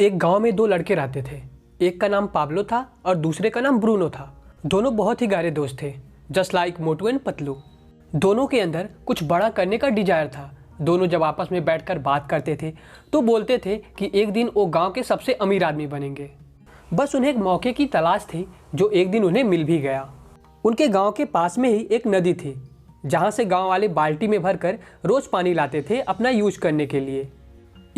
एक गांव में दो लड़के रहते थे। एक का नाम पाब्लो था और दूसरे का नाम ब्रूनो था। दोनों बहुत ही गहरे दोस्त थे, just like Motu and Patlu. दोनों के अंदर कुछ बड़ा करने का डिजायर था। दोनों जब आपस में बैठकर बात करते थे तो बोलते थे कि एक दिन वो गांव के सबसे अमीर आदमी बनेंगे। बस उन्हें एक मौके की तलाश थी, जो एक दिन उन्हें मिल भी गया। उनके गांव के पास में ही एक नदी थी, जहां से गांव वाले बाल्टी में भरकर रोज पानी लाते थे अपना यूज करने के लिए।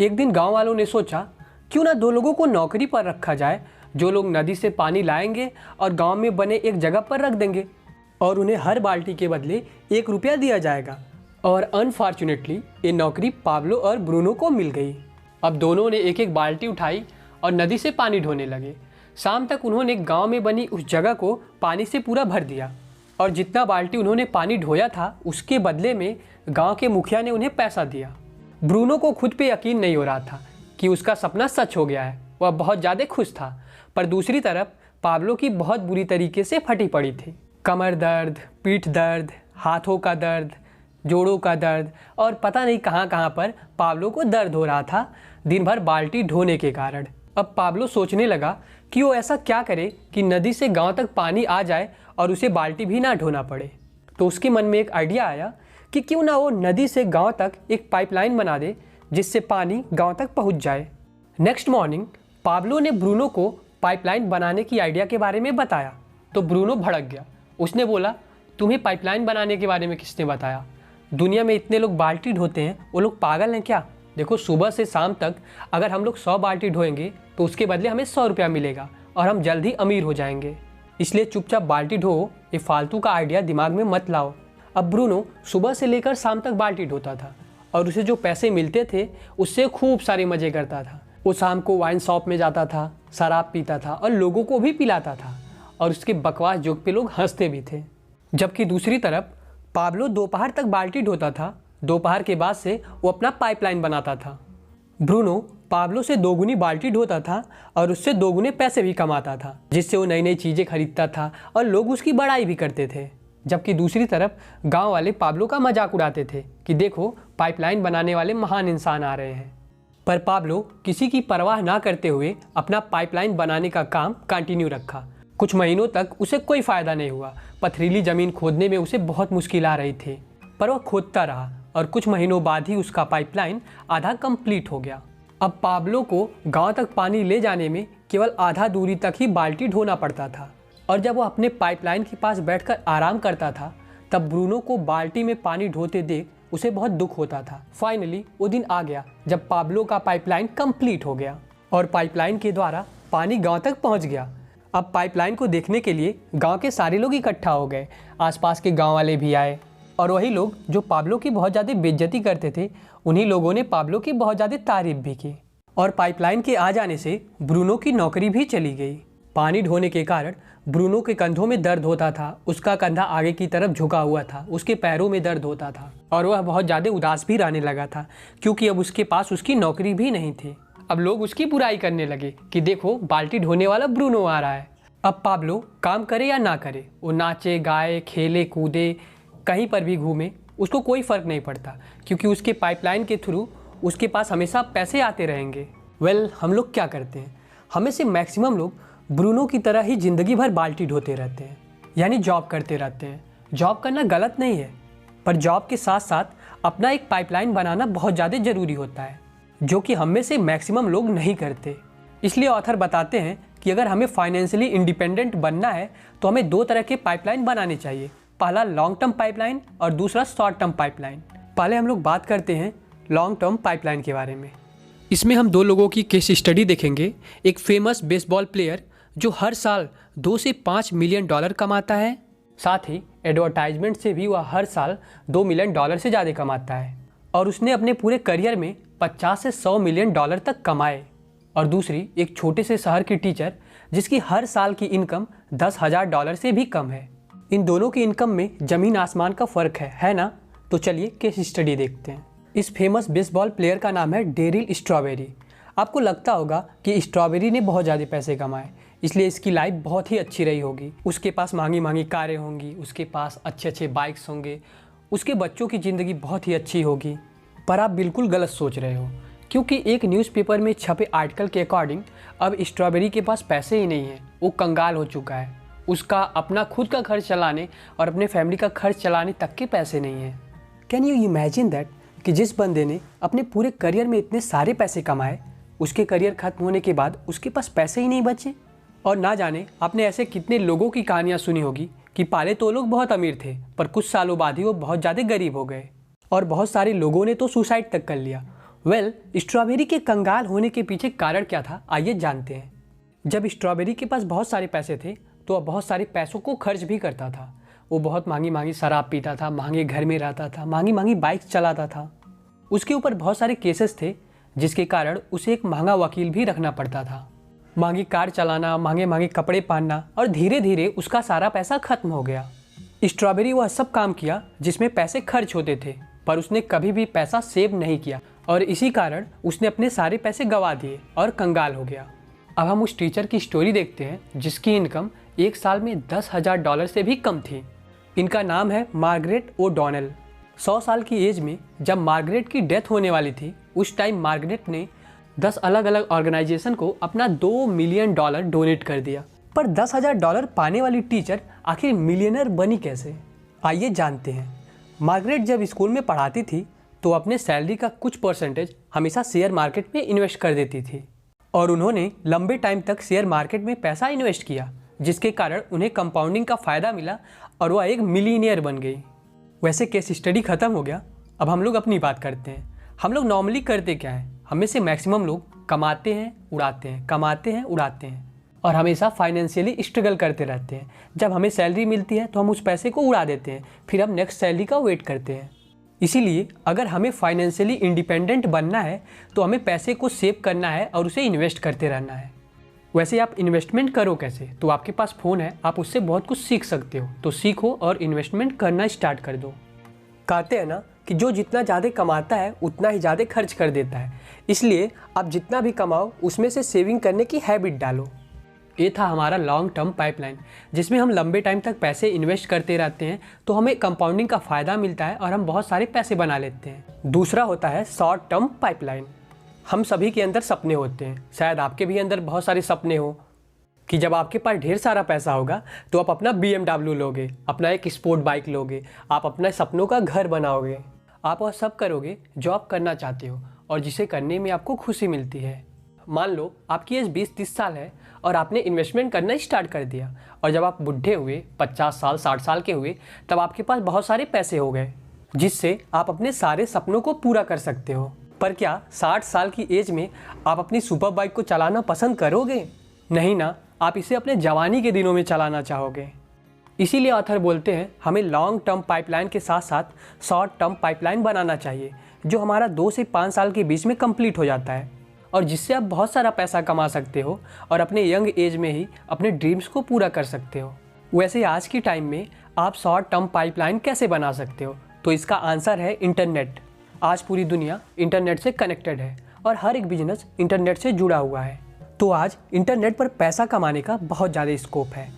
एक दिन गांव वालों ने सोचा, क्यों ना दो लोगों को नौकरी पर रखा जाए, जो लोग नदी से पानी लाएंगे और गांव में बने एक जगह पर रख देंगे और उन्हें हर बाल्टी के बदले 1 रुपया दिया जाएगा। और अनफॉर्चुनेटली ये नौकरी पाब्लो और ब्रूनो को मिल गई। अब दोनों ने एक एक बाल्टी उठाई और नदी से पानी ढोने लगे। शाम तक उन्होंने गांव में बनी उस जगह को पानी से पूरा भर दिया और जितना बाल्टी उन्होंने पानी ढोया था उसके बदले में गांव के मुखिया ने उन्हें पैसा दिया। ब्रूनो को खुद पे यकीन नहीं हो रहा था कि उसका सपना सच हो गया है। वह बहुत ज़्यादा खुश था, पर दूसरी तरफ पाब्लो की बहुत बुरी तरीके से फटी पड़ी थी। कमर दर्द, पीठ दर्द, हाथों का दर्द, जोड़ों का दर्द और पता नहीं कहाँ कहाँ पर पाब्लो को दर्द हो रहा था, दिन भर बाल्टी ढोने के कारण। अब पाब्लो सोचने लगा कि वो ऐसा क्या करे कि नदी से गांव तक पानी आ जाए और उसे बाल्टी भी ना ढोना पड़े। तो उसके मन में एक आइडिया आया कि क्यों ना वो नदी से गांव तक एक पाइपलाइन बना दे, जिससे पानी गांव तक पहुंच जाए। नेक्स्ट मॉर्निंग पाब्लो ने ब्रूनो को पाइपलाइन बनाने की आइडिया के बारे में बताया तो ब्रूनो भड़क गया। उसने बोला, तुम्हें पाइपलाइन बनाने के बारे में किसने बताया? दुनिया में इतने लोग बाल्टी ढोते हैं, वो लोग पागल हैं क्या? देखो, सुबह से शाम तक अगर हम लोग 100 बाल्टी ढोएंगे तो उसके बदले हमें 100 रुपया मिलेगा और हम जल्द ही अमीर हो जाएंगे। इसलिए चुपचाप बाल्टी ढो, ये फालतू का आइडिया दिमाग में मत लाओ। अब ब्रूनो सुबह से लेकर शाम तक बाल्टी ढोता था और उसे जो पैसे मिलते थे उससे खूब सारे मज़े करता था। वो शाम को वाइन शॉप में जाता था, शराब पीता था और लोगों को भी पिलाता था और उसके बकवास जोक पे लोग हंसते भी थे। जबकि दूसरी तरफ पाब्लो दोपहर तक बाल्टी ढोता था। दोपहर के बाद से वो अपना पाइपलाइन बनाता था। ब्रूनो पाब्लो से 2 गुनी बाल्टी ढोता था और उससे 2 गुने पैसे भी कमाता था, जिससे वो नई नई चीज़ें खरीदता था और लोग उसकी बड़ाई भी करते थे। जबकि दूसरी तरफ गांव वाले पाब्लो का मजाक उड़ाते थे कि देखो, पाइपलाइन बनाने वाले महान इंसान आ रहे हैं। पर पाब्लो किसी की परवाह ना करते हुए अपना पाइपलाइन बनाने का काम कंटिन्यू रखा। कुछ महीनों तक उसे कोई फ़ायदा नहीं हुआ। पथरीली ज़मीन खोदने में उसे बहुत मुश्किल आ रही थी, पर वह खोदता रहा और कुछ महीनों बाद ही उसका पाइपलाइन आधा कंप्लीट हो गया। अब पाब्लो को गांव तक पानी ले जाने में केवल आधा दूरी तक ही बाल्टी ढोना पड़ता था और जब वो अपने पाइपलाइन के पास बैठकर आराम करता था तब ब्रूनो को बाल्टी में पानी ढोते देख उसे बहुत दुख होता था। फाइनली वो दिन आ गया जब पाब्लो का पाइपलाइन कंप्लीट हो गया और पाइपलाइन के द्वारा पानी गांव तक पहुंच गया। अब पाइपलाइन को देखने के लिए गांव के सारे लोग इकट्ठा हो गए। आसपास के गांव वाले भी आए और वही लोग जो पाब्लो की बहुत ज़्यादा बेइज्जती करते थे, उन्हीं लोगों ने पाब्लो की बहुत ज़्यादा तारीफ भी की। और पाइपलाइन के आ जाने से ब्रूनो की नौकरी भी चली गई। पानी ढोने के कारण ब्रूनो के कंधों में दर्द होता था, उसका कंधा आगे की तरफ झुका हुआ था, उसके पैरों में दर्द होता था और वह बहुत ज़्यादा उदास भी रहने लगा था, क्योंकि अब उसके पास उसकी नौकरी भी नहीं थी। अब लोग उसकी बुराई करने लगे कि देखो, बाल्टी ढोने वाला ब्रूनो आ रहा है। अब पाब्लो काम करे या ना करे, वो नाचे गाए, खेले कूदे, कहीं पर भी घूमे, उसको कोई फ़र्क नहीं पड़ता, क्योंकि उसके पाइपलाइन के थ्रू उसके पास हमेशा पैसे आते रहेंगे। हम लोग क्या करते हैं, हमें से मैक्सिमम लोग ब्रूनो की तरह ही ज़िंदगी भर बाल्टी ढोते रहते हैं, यानी जॉब करते रहते हैं। जॉब करना गलत नहीं है, पर जॉब के साथ साथ अपना एक पाइपलाइन बनाना बहुत ज़्यादा ज़रूरी होता है, जो कि हम में से मैक्सिमम लोग नहीं करते। इसलिए ऑथर बताते हैं कि अगर हमें फाइनेंशियली इंडिपेंडेंट बनना है तो हमें 2 तरह के पाइपलाइन बनाने चाहिए। पहला लॉन्ग टर्म पाइपलाइन और दूसरा शॉर्ट टर्म पाइपलाइन। पहले हम लोग बात करते हैं लॉन्ग टर्म पाइपलाइन के बारे में। इसमें हम 2 लोगों की केस स्टडी देखेंगे। एक फेमस बेसबॉल प्लेयर जो हर साल 2 से 5 मिलियन डॉलर कमाता है, साथ ही एडवर्टाइजमेंट से भी वह हर साल 2 मिलियन डॉलर से ज़्यादा कमाता है और उसने अपने पूरे करियर में 50 से 100 मिलियन डॉलर तक कमाए। और दूसरी एक छोटे से शहर की टीचर जिसकी हर साल की इनकम 10,000 डॉलर से भी कम है। इन दोनों की इनकम में ज़मीन आसमान का फ़र्क है ना? तो चलिए केस स्टडी देखते हैं। इस फेमस बेसबॉल प्लेयर का नाम है डेरिल स्ट्रॉबेरी। आपको लगता होगा कि स्ट्रॉबेरी ने बहुत ज़्यादा पैसे कमाए, इसलिए इसकी लाइफ बहुत ही अच्छी रही होगी। उसके पास महंगी महंगी कारें होंगी, उसके पास अच्छे अच्छे बाइक्स होंगे, उसके बच्चों की ज़िंदगी बहुत ही अच्छी होगी। पर आप बिल्कुल गलत सोच रहे हो, क्योंकि एक न्यूज़पेपर में छपे आर्टिकल के अकॉर्डिंग अब स्ट्रॉबेरी के पास पैसे ही नहीं हैं, वो कंगाल हो चुका है। उसका अपना खुद का खर्च चलाने और अपने फैमिली का खर्च चलाने तक के पैसे नहीं हैं। कैन यू इमेजिन दैट कि जिस बंदे ने अपने पूरे करियर में इतने सारे पैसे कमाए, उसके करियर खत्म होने के बाद उसके पास पैसे ही नहीं बचे। और ना जाने आपने ऐसे कितने लोगों की कहानियाँ सुनी होगी कि पहले तो लोग बहुत अमीर थे पर कुछ सालों बाद ही वो बहुत ज़्यादा गरीब हो गए और बहुत सारे लोगों ने तो सुसाइड तक कर लिया। स्ट्रॉबेरी के कंगाल होने के पीछे कारण क्या था, आइए जानते हैं। जब स्ट्रॉबेरी के पास बहुत सारे पैसे थे तो वह बहुत सारे पैसों को खर्च भी करता था। वो बहुत महंगी महंगी शराब पीता था, महंगे घर में रहता था, महंगी महंगी बाइक चलाता था। उसके ऊपर बहुत सारे केसेस थे जिसके कारण उसे एक महंगा वकील भी रखना पड़ता था। महंगी कार चलाना, महंगे महंगे कपड़े पहनना, और धीरे धीरे उसका सारा पैसा खत्म हो गया। स्ट्रॉबेरी वह सब काम किया जिसमें पैसे खर्च होते थे, पर उसने कभी भी पैसा सेव नहीं किया और इसी कारण उसने अपने सारे पैसे गंवा दिए और कंगाल हो गया। अब हम उस टीचर की स्टोरी देखते हैं जिसकी इनकम एक साल में $10,000 से भी कम थी। इनका नाम है मार्गरेट ओडॉनल। 100 साल की एज में जब मार्गरेट की डेथ होने वाली थी, उस टाइम मार्गरेट ने 10 अलग अलग ऑर्गेनाइजेशन को अपना $2 मिलियन डोनेट कर दिया। पर $10,000 पाने वाली टीचर आखिर मिलियनर बनी कैसे, आइए जानते हैं। मार्गरेट जब स्कूल में पढ़ाती थी तो अपने सैलरी का कुछ परसेंटेज हमेशा शेयर मार्केट में इन्वेस्ट कर देती थी और उन्होंने लंबे टाइम तक शेयर मार्केट में पैसा इन्वेस्ट किया, जिसके कारण उन्हें कंपाउंडिंग का फ़ायदा मिला और वह एक मिलीनियर बन गई। वैसे केस स्टडी ख़त्म हो गया, अब हम लोग अपनी बात करते हैं। हम लोग नॉर्मली करते क्या है, हमें से मैक्सिमम लोग कमाते हैं उड़ाते हैं, कमाते हैं उड़ाते हैं और हमेशा फाइनेंशियली स्ट्रगल करते रहते हैं। जब हमें सैलरी मिलती है तो हम उस पैसे को उड़ा देते हैं, फिर हम नेक्स्ट सैलरी का वेट करते हैं। इसीलिए अगर हमें फाइनेंशियली इंडिपेंडेंट बनना है तो हमें पैसे को सेव करना है और उसे इन्वेस्ट करते रहना है। वैसे आप इन्वेस्टमेंट करो कैसे, तो आपके पास फ़ोन है, आप उससे बहुत कुछ सीख सकते हो, तो सीखो और इन्वेस्टमेंट करना स्टार्ट कर दो। कहते हैं ना कि जो जितना ज़्यादा कमाता है उतना ही ज़्यादा खर्च कर देता है, इसलिए आप जितना भी कमाओ उसमें से सेविंग करने की हैबिट डालो। ये था हमारा लॉन्ग टर्म पाइपलाइन, जिसमें हम लंबे टाइम तक पैसे इन्वेस्ट करते रहते हैं तो हमें कंपाउंडिंग का फ़ायदा मिलता है और हम बहुत सारे पैसे बना लेते हैं। दूसरा होता है शॉर्ट टर्म पाइपलाइन। हम सभी के अंदर सपने होते हैं, शायद आपके भी अंदर बहुत सारे सपने हो कि जब आपके पास ढेर सारा पैसा होगा तो आप अपना BMW लोगे, अपना एक स्पोर्ट बाइक लोगे, आप अपना सपनों का घर बनाओगे, आप वह सब करोगे जो आप करना चाहते हो और जिसे करने में आपको खुशी मिलती है। मान लो आपकी एज 20-30 साल है और आपने इन्वेस्टमेंट करना स्टार्ट कर दिया और जब आप बुढ़े हुए, 50 साल 60 साल के हुए, तब आपके पास बहुत सारे पैसे हो गए जिससे आप अपने सारे सपनों को पूरा कर सकते हो। पर क्या 60 साल की एज में आप अपनी सुपर बाइक को चलाना पसंद करोगे? नहीं ना, आप इसे अपने जवानी के दिनों में चलाना चाहोगे। इसीलिए ऑथर बोलते हैं हमें लॉन्ग टर्म पाइपलाइन के साथ साथ शॉर्ट टर्म पाइपलाइन बनाना चाहिए जो हमारा 2 से 5 साल के बीच में कंप्लीट हो जाता है और जिससे आप बहुत सारा पैसा कमा सकते हो और अपने यंग एज में ही अपने ड्रीम्स को पूरा कर सकते हो। वैसे आज की टाइम में आप शॉर्ट टर्म पाइपलाइन कैसे बना सकते हो, तो इसका आंसर है इंटरनेट। आज पूरी दुनिया इंटरनेट से कनेक्टेड है और हर एक बिजनेस इंटरनेट से जुड़ा हुआ है। तो आज इंटरनेट पर पैसा कमाने का बहुत ज़्यादा स्कोप है।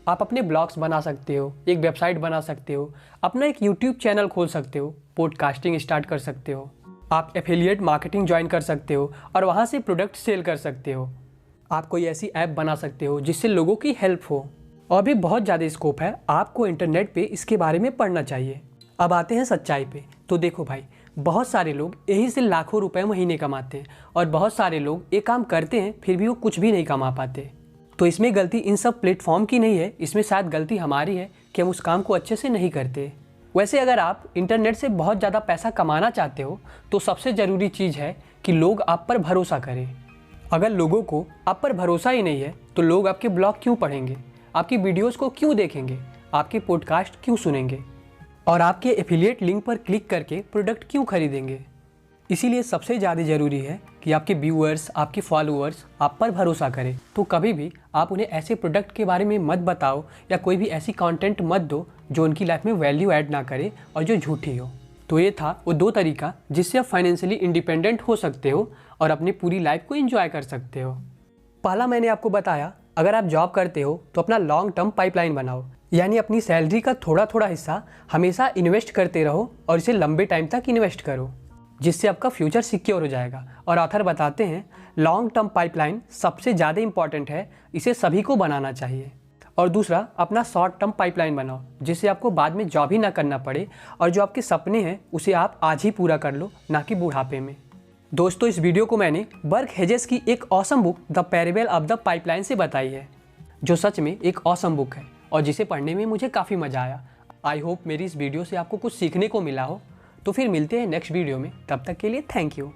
आप अपने ब्लॉग्स बना सकते हो, एक वेबसाइट बना सकते हो, अपना एक यूट्यूब चैनल खोल सकते हो, पॉडकास्टिंग स्टार्ट कर सकते हो, आप एफिलिएट मार्केटिंग ज्वाइन कर सकते हो और वहाँ से प्रोडक्ट सेल कर सकते हो। आप कोई ऐसी ऐप बना सकते हो जिससे लोगों की हेल्प हो। और भी बहुत ज़्यादा स्कोप है, आपको इंटरनेट पे इसके बारे में पढ़ना चाहिए। अब आते हैं सच्चाई पे। तो देखो भाई, बहुत सारे लोग यहीं से लाखों रुपए महीने कमाते हैं और बहुत सारे लोग ये काम करते हैं फिर भी वो कुछ भी नहीं कमा पाते। तो इसमें गलती इन सब प्लेटफॉर्म की नहीं है, इसमें शायद गलती हमारी है कि हम उस काम को अच्छे से नहीं करते। वैसे अगर आप इंटरनेट से बहुत ज़्यादा पैसा कमाना चाहते हो तो सबसे ज़रूरी चीज़ है कि लोग आप पर भरोसा करें। अगर लोगों को आप पर भरोसा ही नहीं है तो लोग आपके ब्लॉग क्यों पढ़ेंगे, आपकी वीडियोस को क्यों देखेंगे, आपके पॉडकास्ट क्यों सुनेंगे और आपके एफिलिएट लिंक पर क्लिक करके प्रोडक्ट क्यों खरीदेंगे। इसीलिए सबसे ज़्यादा ज़रूरी है कि आपके व्यूअर्स, आपके फॉलोअर्स आप पर भरोसा करें। तो कभी भी आप उन्हें ऐसे प्रोडक्ट के बारे में मत बताओ या कोई भी ऐसी कंटेंट मत दो जो उनकी लाइफ में वैल्यू ऐड ना करे और जो झूठी हो। तो ये था वो 2 तरीका जिससे आप फाइनेंशियली इंडिपेंडेंट हो सकते हो और अपनी पूरी लाइफ को एंजॉय कर सकते हो। पहला मैंने आपको बताया, अगर आप जॉब करते हो तो अपना लॉन्ग टर्म पाइपलाइन बनाओ, यानी अपनी सैलरी का थोड़ा थोड़ा हिस्सा हमेशा इन्वेस्ट करते रहो और इसे लंबे टाइम तक इन्वेस्ट करो। जिससे आपका फ्यूचर सिक्योर हो जाएगा। और ऑथर बताते हैं लॉन्ग टर्म पाइपलाइन सबसे ज़्यादा इंपॉर्टेंट है, इसे सभी को बनाना चाहिए। और दूसरा, अपना शॉर्ट टर्म पाइपलाइन बनाओ जिससे आपको बाद में जॉब ही ना करना पड़े और जो आपके सपने हैं उसे आप आज ही पूरा कर लो, ना कि बुढ़ापे में। दोस्तों, इस वीडियो को मैंने बर्क हेजेस की एक awesome book the parable of the pipeline से बताई है, जो सच में एक ऑसम बुक है और जिसे पढ़ने में मुझे काफ़ी मज़ा आया। आई होप मेरी इस वीडियो से आपको कुछ सीखने को मिला हो। तो फिर मिलते हैं नेक्स्ट वीडियो में, तब तक के लिए थैंक यू।